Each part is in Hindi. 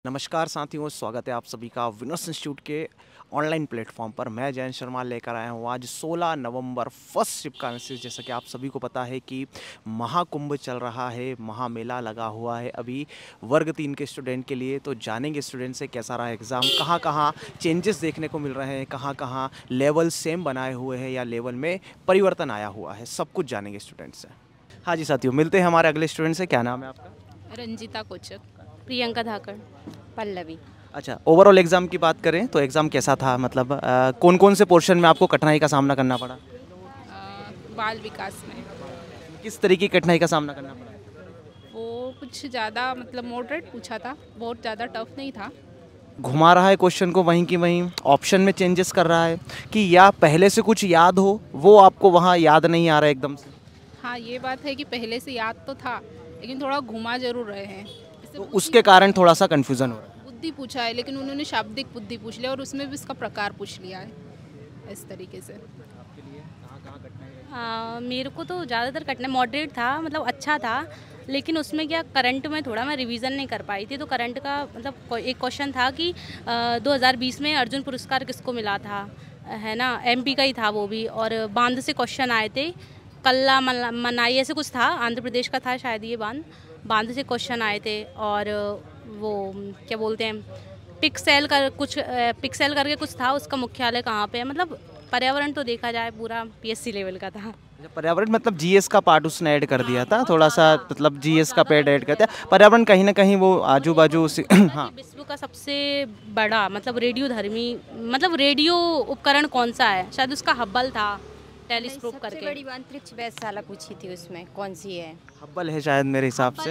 नमस्कार साथियों, स्वागत है आप सभी का विनर्स इंस्टीट्यूट के ऑनलाइन प्लेटफॉर्म पर। मैं जयंत शर्मा लेकर आया हूँ आज 16 नवंबर फर्स्ट शिप का मैसेज। जैसा कि आप सभी को पता है कि महाकुंभ चल रहा है, महामेला लगा हुआ है अभी वर्ग 3 के स्टूडेंट के लिए। तो जानेंगे स्टूडेंट से कैसा रहा एग्ज़ाम, कहाँ कहाँ चेंजेस देखने को मिल रहे हैं, कहाँ कहाँ लेवल सेम बनाए हुए हैं या लेवल में परिवर्तन आया हुआ है, सब कुछ जानेंगे स्टूडेंट से। हाँ जी साथियों, मिलते हैं हमारे अगले स्टूडेंट से। क्या नाम है आपका? रंजिता कोचक। प्रियंका धाकड़। पल्लवी। अच्छा, ओवरऑल एग्ज़ाम की बात करें तो एग्ज़ाम कैसा था? मतलब कौन कौन से पोर्शन में आपको कठिनाई का सामना करना पड़ा? बाल विकास में किस तरीके की कठिनाई का सामना करना पड़ा? वो कुछ ज़्यादा मतलब मॉडरेट पूछा था, बहुत ज़्यादा टफ नहीं था। घुमा रहा है क्वेश्चन को वहीं की वहीं, ऑप्शन में चेंजेस कर रहा है कि या पहले से कुछ याद हो वो आपको वहाँ याद नहीं आ रहा है एकदम से? हाँ, ये बात है कि पहले से याद तो था लेकिन थोड़ा घुमा जरूर रहे हैं। तो उसके कारण थोड़ा सा कन्फ्यूज़न हो रहा है। बुद्धि पूछा है लेकिन उन्होंने शाब्दिक बुद्धि पूछ लिया और उसमें भी उसका प्रकार पूछ लिया है इस तरीके से। मेरे को तो ज़्यादातर कठिनाई मॉडरेट था, मतलब अच्छा था, लेकिन उसमें क्या करंट में थोड़ा मैं रिवीजन नहीं कर पाई थी। तो करंट का मतलब एक क्वेश्चन था कि 2020 में अर्जुन पुरस्कार किसको मिला था, है ना, एमपी का ही था वो भी, और बांध से क्वेश्चन आए थे, कल्ला मनाई ऐसे कुछ था, आंध्र प्रदेश का था शायद ये बांध से क्वेश्चन आए थे। और वो क्या बोलते हैं, पिक्सेल करके कुछ था, उसका मुख्यालय कहाँ पे है। मतलब पर्यावरण तो देखा जाए पूरा पीएससी लेवल का था। पर्यावरण मतलब जीएस का पार्ट उसने ऐड कर दिया था थोड़ा सा, मतलब जीएस का पेड ऐड कर दिया। पर्यावरण कहीं ना कहीं वो आजू बाजू हाँ, विश्व का सबसे बड़ा मतलब रेडियो रेडियो उपकरण कौन सा है, शायद उसका हब्बल था, टेलीस्कोप करके। सबसे बड़ी अंतरिक्ष वेधशाला पूछी थी, उसमें कौन सी है? हब्बल है शायद मेरे हिसाब से,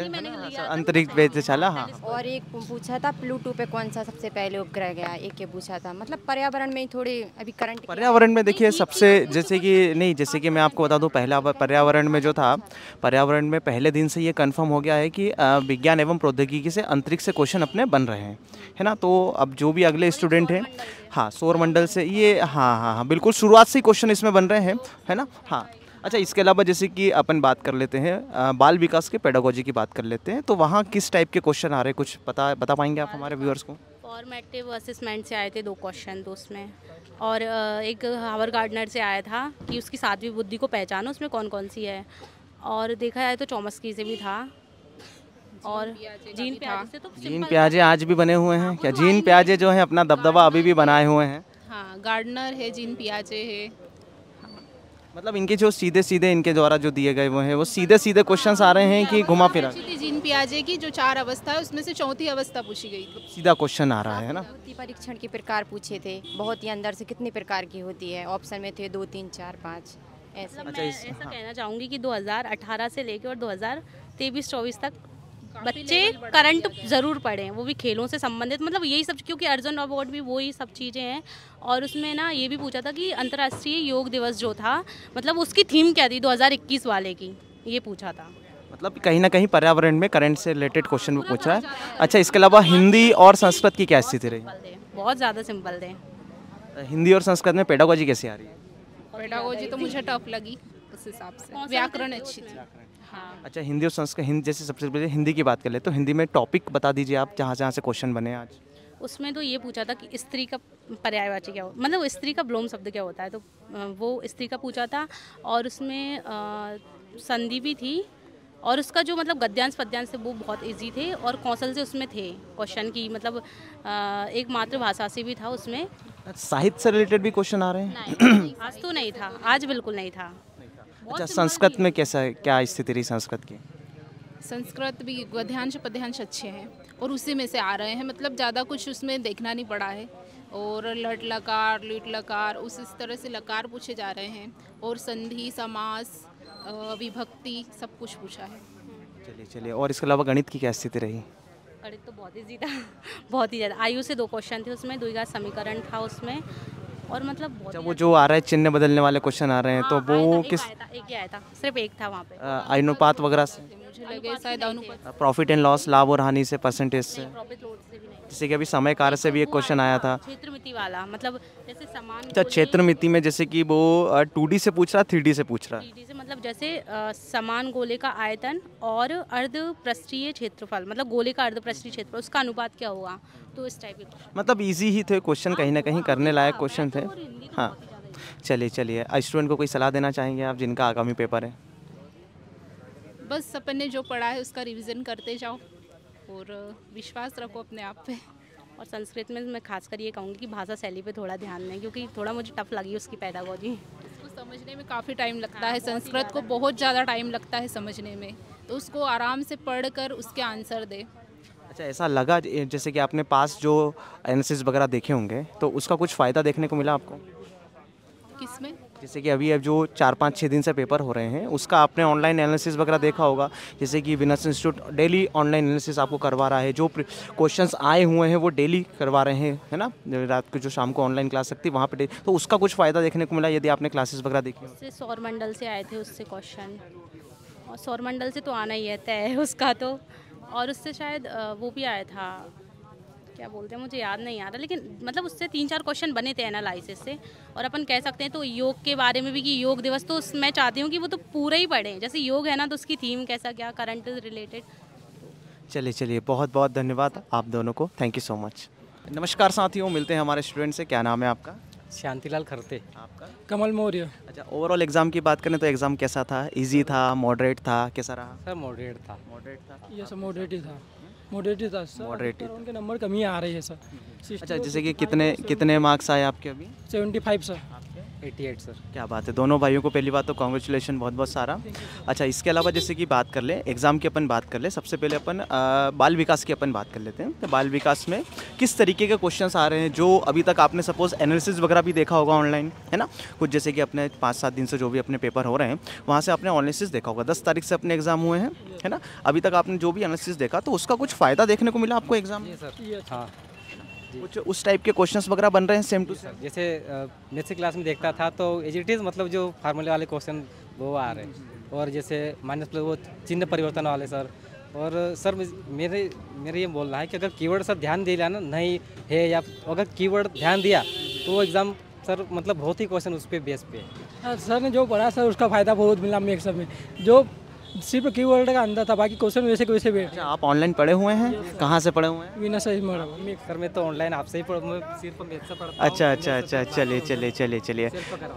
अंतरिक्ष वेधशाला। हाँ, और एक पूछा था प्लूटो पे कौन सा सबसे पहले उपग्रह गया, एक ये पूछा था। मतलब पर्यावरण में ही थोड़े अभी करंट पर्यावरण में देखिए सबसे, जैसे कि मैं आपको बता दूं, पहला पर्यावरण में जो था, पर्यावरण में पहले दिन से ये कंफर्म हो गया है कि विज्ञान एवं प्रौद्योगिकी से अंतरिक्ष से क्वेश्चन अपने बन रहे हैं, है ना। तो अब जो भी अगले स्टूडेंट हैं, हाँ, सौर मंडल से ये, हाँ बिल्कुल शुरुआत से ही क्वेश्चन इसमें बन रहे हैं, है ना। हाँ, अच्छा, इसके अलावा जैसे कि अपन बात कर लेते हैं बाल विकास के पेडागोजी की बात कर लेते हैं, तो वहाँ किस टाइप के क्वेश्चन आ रहे हैं, कुछ बता पाएंगे आप हमारे व्यूअर्स को? फॉर्मेटिव असेसमेंट से आए थे 2 क्वेश्चन तो उसमें, और एक हावर गार्डनर से आया था कि उसकी 7वीं बुद्धि को पहचानो, उसमें कौन कौन सी है। और देखा जाए तो चॉम्स्की से भी था, और जीन पियाजे से तो जीन पियाजे आज भी बने हुए हैं क्या? जीन पियाजे जो है अपना दबदबा अभी भी बनाए हुए हैं। हाँ, गार्डनर है, जीन पियाजे है। मतलब इनके जो सीधे सीधे इनके द्वारा जो दिए गए वो हैं, वो सीधे सीधे क्वेश्चंस आ रहे हैं कि घुमा फिरा? जीन पियाजे की जो 4 अवस्था है उसमें से 4थी अवस्था पूछी गई थी। सीधा क्वेश्चन आ रहा है ना। परीक्षण के प्रकार पूछे थे, बहुत ही अंदर से कितनी प्रकार की होती है, ऑप्शन में थे 2 3 4 5 ऐसे। मैं ऐसा कहना चाहूँगी कि 2018 से लेकर और 2023-24 तक बच्चे करंट ज़रूर पढ़ें, वो भी खेलों से संबंधित, मतलब यही सब, क्योंकि अर्जुन अवार्ड भी वही सब चीज़ें हैं। और उसमें ना ये भी पूछा था कि अंतर्राष्ट्रीय योग दिवस जो था, मतलब उसकी थीम क्या थी 2021 वाले की, ये पूछा था। मतलब कहीं ना कहीं पर्यावरण में करंट से रिलेटेड क्वेश्चन भी पूछा है। अच्छा, इसके अलावा हिंदी और संस्कृत की क्या स्थिति रही? बहुत ज़्यादा सिंपल थे। हिंदी और संस्कृत में पेडागोजी कैसी आ रही है? पेडागोजी तो मुझे टफ लगी उस हिसाब से, व्याकरण अच्छी थी। हाँ। अच्छा, हिंदी और संस्कृत, हिंदी जैसे सबसे पहले हिंदी की बात कर ले तो हिंदी में टॉपिक बता दीजिए आप, जहाँ जहाँ से क्वेश्चन बने आज। उसमें तो ये पूछा था कि स्त्री का पर्यायवाची क्या हो, मतलब स्त्री का ब्लोम शब्द क्या होता है, तो वो स्त्री का पूछा था। और उसमें संधि भी थी, और उसका जो मतलब गद्यांश पद्यांश से वो बहुत इजी थे, और कौशल से उसमें थे क्वेश्चन की, मतलब एक मातृभाषा से भी था उसमें। साहित्य से रिलेटेड भी क्वेश्चन आ रहे हैं? आज तो नहीं था, आज बिल्कुल नहीं था। अच्छा, संस्कृत में कैसा है, क्या स्थिति रही संस्कृत की? संस्कृत भी गद्यांश पद्यांश अच्छे हैं और उसी में से आ रहे हैं, मतलब ज़्यादा कुछ उसमें देखना नहीं पड़ा है। और लट लकार, लिट लकार, इस तरह से लकार पूछे जा रहे हैं, और संधि, समास, विभक्ति, सब कुछ पूछा है। चलिए, और इसके अलावा गणित की क्या स्थिति रही? गणित तो बहुत ईजी था, बहुत ही ज़्यादा। आयु से 2 क्वेश्चन थे उसमें, द्विघात समीकरण था उसमें, और मतलब बहुत। वो जो आ रहा है चिन्ह बदलने वाले क्वेश्चन आ रहे हैं, तो वो किस? एक ही आया था, सिर्फ एक था वहाँ पे। अनुपात वगैरह से मुझे लगे शायद अनुपात प्रॉफिट एंड लॉस, लाभ और हानि से, परसेंटेज से, प्रॉफिट लोड से भी नहीं। जैसे कि अभी समय कार्य से भी एक क्वेश्चन आया था। क्षेत्र मिति वाला, मतलब जैसे समान अच्छा, क्षेत्र मिति में जैसे कि वो 2D से पूछ रहा है, 3D से पूछ रहा है। 3D से, मतलब जैसे समान गोले का आयतन और अर्ध पृष्ठीय क्षेत्रफल, मतलब गोले का अर्ध पृष्ठीय क्षेत्रफल, उसका अनुपात क्या होगा, तो इस टाइप के। मतलब इजी ही थे क्वेश्चन, कहीं ना कहीं करने लायक क्वेश्चन थे। हाँ, चलिए स्टूडेंट को कोई सलाह देना चाहेंगे आप जिनका आगामी पेपर है? बस अपन ने जो पढ़ा है उसका रिवीजन करते जाओ और विश्वास रखो अपने आप पे। और संस्कृत में मैं खासकर ये कहूँगी कि भाषा शैली पे थोड़ा ध्यान दें, क्योंकि थोड़ा मुझे टफ लगी उसकी पैडागोजी। उसको समझने में काफ़ी टाइम लगता है, संस्कृत को बहुत ज़्यादा टाइम लगता है समझने में, तो उसको आराम से पढ़कर उसके आंसर दे। अच्छा, ऐसा लगा जैसे कि आपने पास जो एनालिसिस वगैरह देखे होंगे तो उसका कुछ फ़ायदा देखने को मिला आपको? किसमें? जैसे कि अभी अब जो 4-5-6 दिन से पेपर हो रहे हैं उसका आपने ऑनलाइन एनालिसिस वगैरह देखा होगा, जैसे कि winners institute daily online analysis आपको करवा रहा है, जो क्वेश्चंस आए हुए हैं वो डेली करवा रहे हैं, है ना? रात को जो शाम को ऑनलाइन क्लास लगती है वहाँ पे तो उसका कुछ फ़ायदा देखने को मिला यदि आपने क्लासेस वगैरह देखी हो? उससे सौरमंडल से आए थे उससे क्वेश्चन, और सौरमंडल से तो आना ही है, तय है उसका तो। और उससे शायद वो भी आया था, क्या बोलते हैं मुझे याद नहीं आ रहा, लेकिन मतलब उससे 3-4 क्वेश्चन बने थे एनालिसिस से। और अपन कह सकते हैं तो योग के बारे में भी कि योग दिवस तो मैं चाहती हूँ कि वो तो पूरा ही पढ़ें, जैसे योग है ना तो उसकी थीम कैसा क्या करंट रिलेटेड। चलिए बहुत बहुत धन्यवाद आप दोनों को, थैंक यू सो मच। नमस्कार साथियों, मिलते हैं हमारे स्टूडेंट से। क्या नाम है आपका? शांतिलाल खरते। आपका? कमल मौर्य। अच्छा, ओवरऑल एग्ज़ाम की बात करें तो एग्ज़ाम कैसा था? इजी था, मॉडरेट था, कैसा रहा? सर मॉडरेट था। मॉडरेट था। ये सब मॉडरेट ही था, मॉडरेट ही था सर। मॉडरेट ही पर उनके नंबर कमी आ रही है सर। अच्छा, जैसे कि कितने मार्क्स आए आपके अभी? 75 सर। 88 सर। क्या बात है, दोनों भाइयों को पहली बात तो कॉन्ग्रेचुलेशन, बहुत बहुत सारा। अच्छा, इसके अलावा जैसे कि बात कर ले एग्ज़ाम की, अपन बात कर ले सबसे पहले अपन बाल विकास की अपन बात कर लेते हैं। तो बाल विकास में किस तरीके के क्वेश्चंस आ रहे हैं जो अभी तक आपने सपोज एनालिसिस वगैरह भी देखा होगा ऑनलाइन, है ना? कुछ जैसे कि अपने 5-7 दिन से जो भी अपने पेपर हो रहे हैं वहाँ से आपने एनालिसिस देखा होगा, 10 तारीख से अपने एग्ज़ाम हुए हैं, है ना? अभी तक आपने जो भी एनालिसिस देखा तो उसका कुछ फ़ायदा देखने को मिला आपको एग्ज़ाम में? जी सर। हाँ, कुछ उस टाइप के क्वेश्चंस वगैरह बन रहे हैं सेम टू सेम? जैसे मैथ्स की क्लास में देखता था तो एज इट इज़, मतलब जो फार्मूले वाले क्वेश्चन वो आ रहे हैं, और जैसे माइनस प्लस वो चिन्ह परिवर्तन वाले सर। और सर मेरे ये बोलना है कि अगर कीवर्ड सर ध्यान दिया ना नहीं है, या अगर कीवर्ड ध्यान दिया तो वो एग्ज़ाम सर मतलब बहुत ही क्वेश्चन उस पर बेस पे है। सर ने जो पढ़ा सर उसका फ़ायदा बहुत मिला मेरे सब में, जो सिर्फ कीवर्ड का अंदर था, बाकी क्वेश्चन वैसे के वैसे बैठ। अच्छा, आप ऑनलाइन पढ़े हुए हैं? कहाँ से पढ़े हुए हैं? बिना सही मरा सर मैं तो ऑनलाइन आपसे ही सिर्फ मैथ से पढ़ता हूँ। अच्छा, चलिए।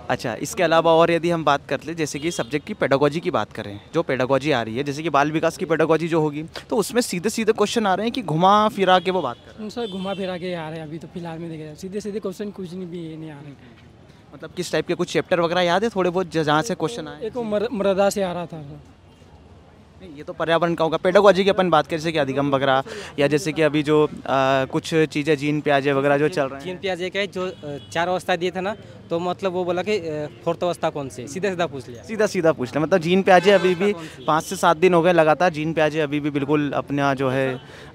अच्छा, इसके अलावा और यदि हम बात कर ले जैसे कि सब्जेक्ट की पेडागोजी की बात करें, जो पेडागोजी आ रही है जैसे कि बाल विकास की पेडागोजी जो होगी तो उसमें सीधे क्वेश्चन आ रहे हैं कि घुमा फिरा के वो बात कर रहे हैं? सर घुमा फिरा के आ रहे हैं अभी तो फिलहाल में देख रहे हैं, सीधे क्वेश्चन कुछ नहीं भी नहीं आ रहे। मतलब किस टाइप के कुछ चैप्टर वगैरह याद है थोड़े बहुत जहाँ से क्वेश्चन आए? एक वो मृदा से आ रहा था सर। नहीं, ये तो पर्यावरण का होगा। पेडागोजी की अपन बात करें जैसे कि अधिगम वगैरह, या जैसे कि अभी जो कुछ चीज़ें जीन प्याजे वगैरह जो चल रहे हैं। जीन प्याजे का जो 4 अवस्था दिए थे ना, तो मतलब वो बोला कि 4th अवस्था कौन सी, सीधा पूछ लिया। सीधा पूछ लिया। मतलब जीन प्याजे अभी भी 5 से 7 दिन हो गए लगातार, जीन प्याजे अभी भी बिल्कुल अपना जो है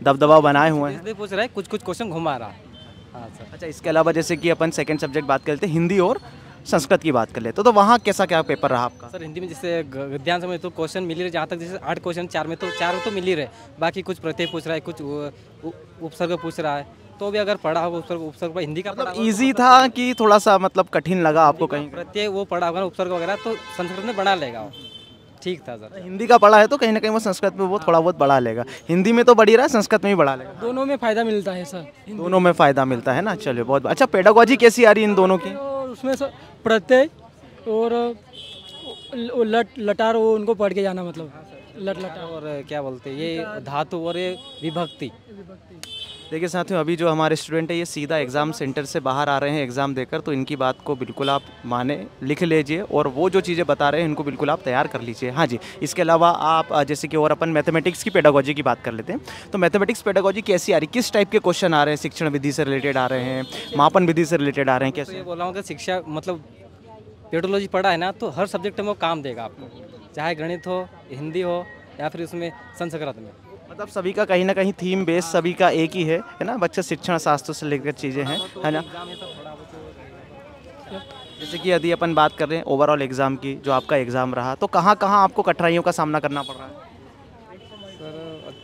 दबदबा बनाए हुए हैं। पूछ रहा है, कुछ क्वेश्चन घुमा रहा है। हाँ सर। अच्छा, इसके अलावा जैसे कि अपन सेकंड सब्जेक्ट बात करते हैं हिंदी और संस्कृत की बात कर लेते तो वहाँ कैसा क्या पेपर रहा आपका? सर हिंदी में जैसे गद्यांश में तो क्वेश्चन मिल ही रहे, जहाँ तक जैसे 8 क्वेश्चन 4 में तो 4 तो मिल ही रहे, बाकी कुछ प्रत्यय पूछ रहा है, कुछ उपसर्ग पूछ रहा है। तो भी अगर पढ़ा होगा उपसर्ग पर हिंदी का मतलब ईजी था कि थोड़ा सा मतलब कठिन लगा आपको? कहीं प्रत्यय वो पढ़ा होगा ना उपसर्ग वगैरह तो संस्कृत में बढ़ा लेगा वो, ठीक था सर। हिंदी का पढ़ा है तो कहीं ना कहीं वो संस्कृत में वो थोड़ा बहुत बढ़ा लेगा, हिंदी में तो बढ़ ही रहा है, संस्कृत में भी बढ़ा लेगा। दोनों में फ़ायदा मिलता है सर, दोनों में फ़ायदा मिलता है ना। चलिए बहुत अच्छा। पेडागोजी कैसी आ रही है इन दोनों की? और उसमें सर प्रत्यय और लटार वो उनको पढ़ के जाना, मतलब लटार और क्या बोलते हैं ये धातु और ये विभक्ति। देखिए साथियों, अभी जो हमारे स्टूडेंट है ये सीधा एग्ज़ाम सेंटर से बाहर आ रहे हैं एग्ज़ाम देकर, तो इनकी बात को बिल्कुल आप माने, लिख लीजिए और वो जो चीज़ें बता रहे हैं इनको बिल्कुल आप तैयार कर लीजिए। हाँ जी, इसके अलावा आप जैसे कि और अपन मैथमेटिक्स की पेडागोजी की बात कर लेते हैं, तो मैथमेटिक्स पेडागोजी कैसी आ रही, किस टाइप के क्वेश्चन आ रहे हैं? शिक्षण विधि से रिलेटेड आ रहे हैं, मापन विधि से रिलेटेड आ रहे हैं, तो कैसे? ये बोल रहा हूँ कि शिक्षा मतलब पेडोलॉजी पढ़ा है ना तो हर सब्जेक्ट में वो काम देगा आपको, चाहे गणित हो, हिंदी हो, या फिर उसमें संस्कृत में। मतलब सभी का कहीं ना कहीं थीम बेस सभी का एक ही है ना? बच्चे शिक्षण शास्त्र से लेकर चीज़ें हैं, है ना? जैसे कि यदि अपन बात कर रहे हैं ओवरऑल एग्ज़ाम की, जो आपका एग्ज़ाम रहा तो कहाँ कहाँ आपको कठिनाइयों का सामना करना पड़ रहा है?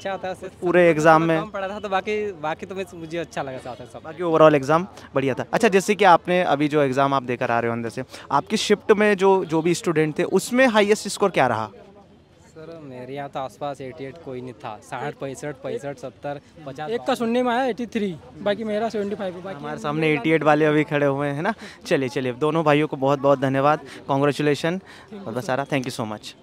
अच्छा होता है पूरे एग्जाम में? कम पढ़ा था तो बाकी तो मुझे अच्छा लगा था सब। बाकी ओवरऑल एग्ज़ाम बढ़िया था। अच्छा, जैसे कि आपने अभी जो एग्ज़ाम आप देकर आ रहे हो अंदर से, आपकी शिफ्ट में जो भी स्टूडेंट थे उसमें हाईएस्ट स्कोर क्या रहा? सर मेरे यहाँ तो आसपास 88 कोई नहीं था, 60 65 65 70 50। एक का सुनने में आया 83, बाकी मेरा 75 है। बाकी हमारे सामने 88 वाले अभी खड़े हुए हैं ना। चलिए दोनों भाइयों को बहुत बहुत धन्यवाद, कॉन्ग्रेचुलेशन। बहुत सारा थैंक यू सो मच।